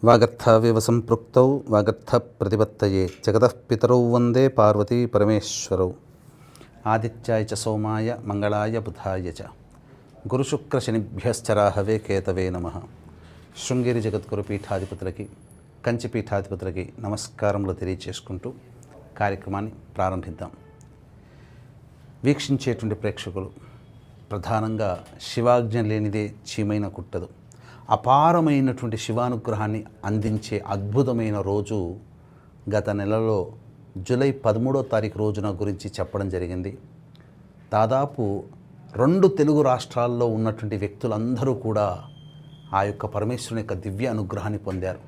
వాగర్థావివ సంపృక్తౌ వాగర్థ ప్రతిపత్తయే జగతః పితరౌ వందే పార్వతీ పరమేశ్వరౌ. ఆదిత్యాయ చ సోమాయ మంగళాయ బుధాయ చ గురుశుక్రశనిభ్యశ్చరాహవే కేతవే నమః. శృంగేరి జగద్గురు పీఠాధిపతులకి, కంచి పీఠాధిపతులకి నమస్కారములు తెలియచేసుకుంటూ కార్యక్రమాన్ని ప్రారంభిద్దాం. వీక్షించేటువంటి ప్రేక్షకులు ప్రధానంగా శివాజ్ఞ లేనిదే చీమైన కుట్టదు, అపారమైనటువంటి శివానుగ్రహాన్ని అందించే అద్భుతమైన రోజు గత నెలలో జూలై 13వ తారీఖు రోజున గురించి చెప్పడం జరిగింది. దాదాపు 2 తెలుగు రాష్ట్రాల్లో ఉన్నటువంటి వ్యక్తులందరూ కూడా ఆ యొక్క పరమేశ్వరుని యొక్క దివ్య అనుగ్రహాన్ని పొందారు.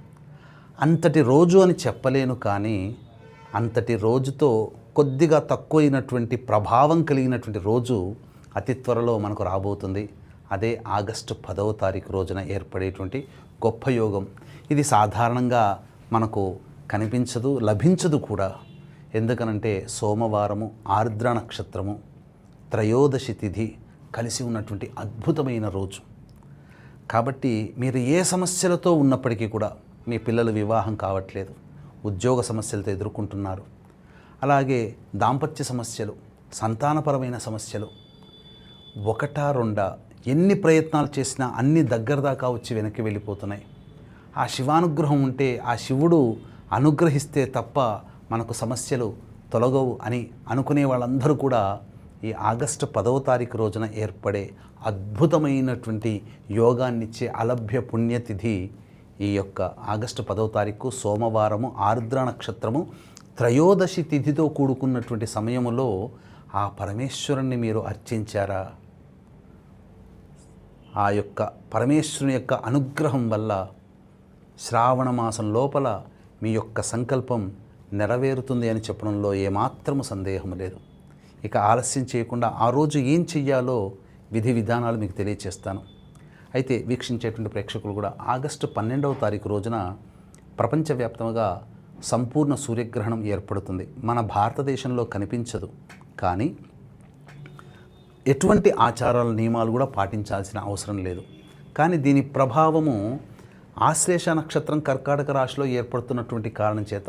అంతటి రోజు అని చెప్పలేను, కానీ అంతటి రోజుతో కొద్దిగా తక్కువైనటువంటి ప్రభావం కలిగినటువంటి రోజు అతి త్వరలో మనకు రాబోతుంది. అదే ఆగస్టు 10వ తారీఖు రోజున ఏర్పడేటువంటి గొప్ప యోగం. ఇది సాధారణంగా మనకు కనిపించదు, లభించదు కూడా. ఎందుకనంటే సోమవారము, ఆర్ద్ర నక్షత్రము, త్రయోదశి తిథి కలిసి ఉన్నటువంటి అద్భుతమైన రోజు. కాబట్టి మీరు ఏ సమస్యలతో ఉన్నప్పటికీ కూడా, మీ పిల్లల వివాహం కావట్లేదు, ఉద్యోగ సమస్యలతో ఎదుర్కొంటున్నారు, అలాగే దాంపత్య సమస్యలు, సంతానపరమైన సమస్యలు, ఒకటా రెండా ఎన్ని ప్రయత్నాలు చేసినా అన్ని దగ్గర దాకా వచ్చి వెనక్కి వెళ్ళిపోతున్నాయి. ఆ శివానుగ్రహం ఉంటే, ఆ శివుడు అనుగ్రహిస్తే తప్ప మనకు సమస్యలు తొలగవు అని అనుకునే వాళ్ళందరూ కూడా ఈ ఆగస్టు 10వ తారీఖు రోజున ఏర్పడే అద్భుతమైనటువంటి యోగాన్నిచ్చే అలభ్య పుణ్యతిథి ఈ యొక్క ఆగస్టు 10వ తారీఖు సోమవారము, ఆర్ద్ర నక్షత్రము, త్రయోదశి తిథితో కూడుకున్నటువంటి సమయములో ఆ పరమేశ్వరుణ్ణి మీరు అర్చించారా? ఆ యొక్క పరమేశ్వరుని యొక్క అనుగ్రహం వల్ల శ్రావణ మాసం లోపల మీ యొక్క సంకల్పం నెరవేరుతుంది అని చెప్పడంలో ఏమాత్రము సందేహం లేదు. ఇక ఆలస్యం చేయకుండా ఆ రోజు ఏం చెయ్యాలో విధి విధానాలు మీకు తెలియచేస్తాను. అయితే వీక్షించేటువంటి ప్రేక్షకులు కూడా ఆగస్టు 12వ తారీఖు రోజున ప్రపంచవ్యాప్తంగా సంపూర్ణ సూర్యగ్రహణం ఏర్పడుతుంది. మన భారతదేశంలో కనిపించదు, కానీ ఎటువంటి ఆచారాల నియమాలు కూడా పాటించాల్సిన అవసరం లేదు. కానీ దీని ప్రభావము ఆశ్లేష నక్షత్రం కర్కాటక రాశిలో ఏర్పడుతున్నటువంటి కారణం చేత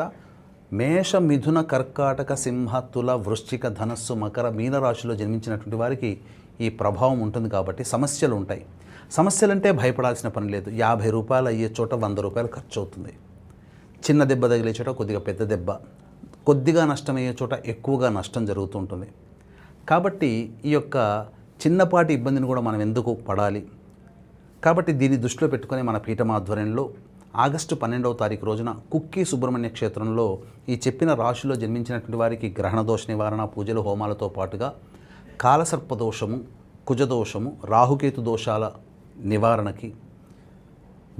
మేష, మిథున, కర్కాటక, సింహ, తుల, వృశ్చిక, ధనస్సు, మకర, మీన రాశిలో జన్మించినటువంటి వారికి ఈ ప్రభావం ఉంటుంది. కాబట్టి సమస్యలు ఉంటాయి. సమస్యలంటే భయపడాల్సిన పని లేదు. 50 రూపాయలు అయ్యే చోట 100 రూపాయలు ఖర్చు అవుతుంది. చిన్న దెబ్బ తగిలే చోట కొద్దిగా పెద్ద దెబ్బ, కొద్దిగా నష్టమయ్యే చోట ఎక్కువగా నష్టం జరుగుతూ ఉంటుంది. కాబట్టి ఈ యొక్క చిన్నపాటి ఇబ్బందిని కూడా మనం ఎందుకు పడాలి? కాబట్టి దీన్ని దృష్టిలో పెట్టుకొని మన పీఠం ఆధ్వర్యంలో ఆగస్టు 12వ తారీఖు రోజున కుక్కి సుబ్రహ్మణ్య క్షేత్రంలో ఈ చెప్పిన రాశిలో జన్మించినటువంటి వారికి గ్రహణ దోష నివారణ పూజలు, హోమాలతో పాటుగా కాలసర్పదోషము, కుజదోషము, రాహుకేతు దోషాల నివారణకి,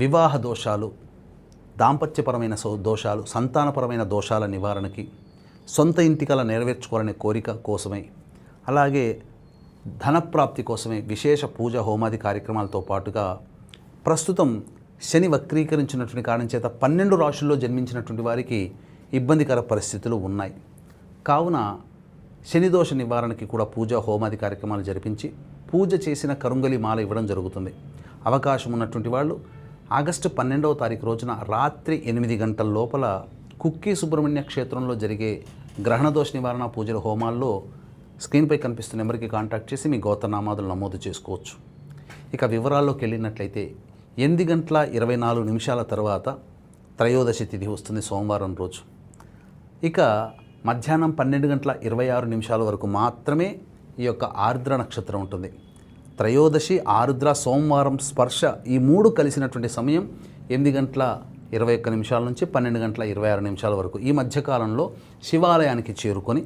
వివాహ దోషాలు, దాంపత్యపరమైన దోషాలు, సంతానపరమైన దోషాల నివారణకి, సొంత ఇంటి కల నెరవేర్చుకోవాలనే కోరిక కోసమై, అలాగే ధనప్రాప్తి కోసమే విశేష పూజ, హోమాది కార్యక్రమాలతో పాటుగా ప్రస్తుతం శని వక్రీకరించినటువంటి కారణం చేత 12 రాశుల్లో జన్మించినటువంటి వారికి ఇబ్బందికర పరిస్థితులు ఉన్నాయి. కావున శనిదోష నివారణకి కూడా పూజ, హోమాది కార్యక్రమాలు జరిపించి పూజ చేసిన కరుంగలి మాల ఇవ్వడం జరుగుతుంది. అవకాశం ఉన్నటువంటి వాళ్ళు ఆగస్టు 12వ తారీఖు రోజున రాత్రి 8 గంటల లోపల కుక్కి సుబ్రహ్మణ్య క్షేత్రంలో జరిగే గ్రహణ దోష నివారణ పూజల హోమాల్లో స్క్రీన్పై కనిపిస్తున్న నెంబర్కి కాంటాక్ట్ చేసి మీ గోత్రనామాదులు నమోదు చేసుకోవచ్చు. ఇక వివరాల్లోకి వెళ్ళినట్లయితే 8:24 తర్వాత త్రయోదశి తిథి వస్తుంది, సోమవారం రోజు. ఇక మధ్యాహ్నం 12:26 వరకు మాత్రమే ఈ యొక్క ఆర్ద్ర నక్షత్రం ఉంటుంది. త్రయోదశి, ఆరుద్ర, సోమవారం, స్పర్శ ఈ 3 కలిసినటువంటి సమయం 8:21 నుంచి 12:26 వరకు. ఈ మధ్యకాలంలో శివాలయానికి చేరుకొని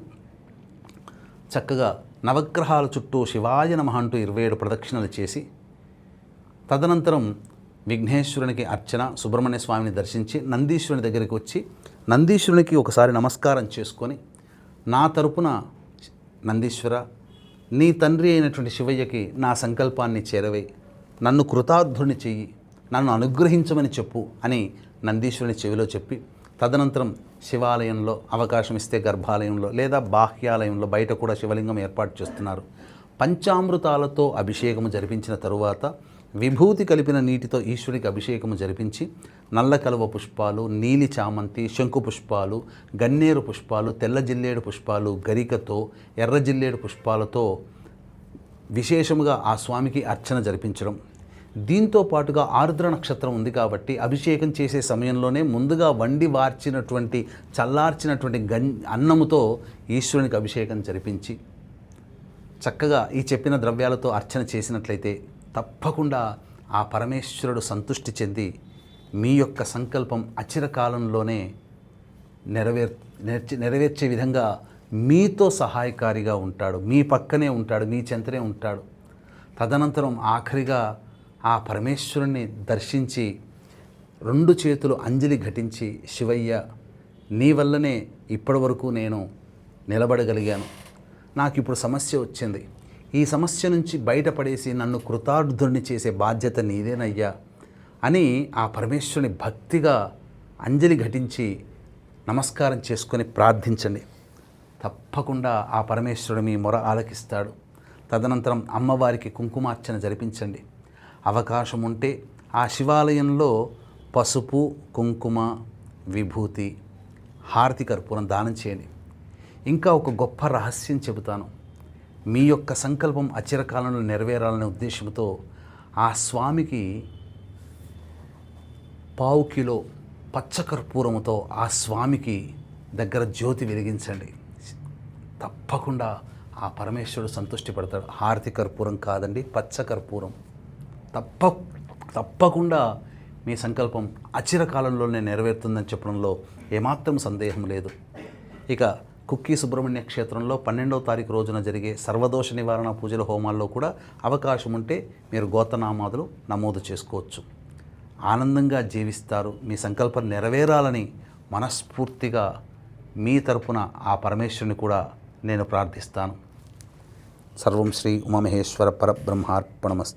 చక్కగా నవగ్రహాల చుట్టూ శివాయ నమః అంటూ 27 ప్రదక్షిణలు చేసి, తదనంతరం విఘ్నేశ్వరునికి అర్చన, సుబ్రహ్మణ్య స్వామిని దర్శించి నందీశ్వరుని దగ్గరికి వచ్చి నందీశ్వరునికి ఒకసారి నమస్కారం చేసుకొని, నా తరపున నందీశ్వర, నీ తండ్రి అయినటువంటి శివయ్యకి నా సంకల్పాన్ని చేరవే, నన్ను కృతార్థుని చెయ్యి, నన్ను అనుగ్రహించమని చెప్పు అని నందీశ్వరుని చెవిలో చెప్పి, తదనంతరం శివాలయంలో అవకాశం ఇస్తే గర్భాలయంలో లేదా బాహ్యాలయంలో బయట కూడా శివలింగం ఏర్పాటు చేస్తున్నారు. పంచామృతాలతో అభిషేకము జరిపించిన తరువాత విభూతి కలిపిన నీటితో ఈశ్వరుడికి అభిషేకము జరిపించి నల్ల కలువ పుష్పాలు, నీలి చామంతి, శంకు పుష్పాలు, గన్నేరు పుష్పాలు, తెల్ల జిల్లేడు పుష్పాలు, గరికతో, ఎర్ర జిల్లేడు పుష్పాలతో విశేషముగా ఆ స్వామికి అర్చన జరిపించడం. దీంతో పాటుగా ఆరుద్ర నక్షత్రం ఉంది కాబట్టి అభిషేకం చేసే సమయంలోనే ముందుగా వండి వార్చినటువంటి చల్లార్చినటువంటి అన్నముతో ఈశ్వరునికి అభిషేకం జరిపించి చక్కగా ఈ చెప్పిన ద్రవ్యాలతో అర్చన చేసినట్లయితే తప్పకుండా ఆ పరమేశ్వరుడు సంతృష్టి చెంది మీ యొక్క సంకల్పం అచిరకాలంలోనే నెరవేర్చే విధంగా మీతో సహాయకారిగా ఉంటాడు, మీ పక్కనే ఉంటాడు, మీ చెంతనే ఉంటాడు. తదనంతరం ఆఖరిగా ఆ పరమేశ్వరుణ్ణి దర్శించి 2 చేతులు అంజలి ఘటించి, శివయ్య నీ వల్లనే ఇప్పటి వరకు నేను నిలబడగలిగాను, నాకు ఇప్పుడు సమస్య వచ్చింది, ఈ సమస్య నుంచి బయటపడేసి నన్ను కృతార్థుడిని చేసే బాధ్యత నీదేనయ్యా అని ఆ పరమేశ్వరుని భక్తిగా అంజలి ఘటించి నమస్కారం చేసుకొని ప్రార్థించండి. తప్పకుండా ఆ పరమేశ్వరుడు మీ మొర ఆలకిస్తాడు. తదనంతరం అమ్మవారికి కుంకుమార్చన జరిపించండి. అవకాశం ఉంటే ఆ శివాలయంలో పసుపు, కుంకుమ, విభూతి, హారతి కర్పూరం దానం చేయండి. ఇంకా ఒక గొప్ప రహస్యం చెబుతాను. మీ యొక్క సంకల్పం అచిరకాలంలో నెరవేరాలనే ఉద్దేశంతో ఆ స్వామికి 1/4 కిలో పచ్చకర్పూరముతో ఆ స్వామికి దగ్గర జ్యోతి వెలిగించండి. తప్పకుండా ఆ పరమేశ్వరుడు సంతృష్టి పడతాడు. హారతి కర్పూరం కాదండి, పచ్చకర్పూరం. తప్పకుండా మీ సంకల్పం అచిరకాలంలోనే నెరవేరుతుందని చెప్పడంలో ఏమాత్రం సందేహం లేదు. ఇక కుక్కి సుబ్రహ్మణ్య క్షేత్రంలో 12వ తారీఖు రోజున జరిగే సర్వదోష నివారణ పూజల హోమాల్లో కూడా అవకాశం ఉంటే మీరు గోత్రనామాదులు నమోదు చేసుకోవచ్చు. ఆనందంగా జీవిస్తారు. మీ సంకల్పం నెరవేరాలని మనస్ఫూర్తిగా మీ తరపున ఆ పరమేశ్వరుని కూడా నేను ప్రార్థిస్తాను. సర్వం శ్రీ ఉమామహేశ్వర పరబ్రహ్మార్పణమస్తు.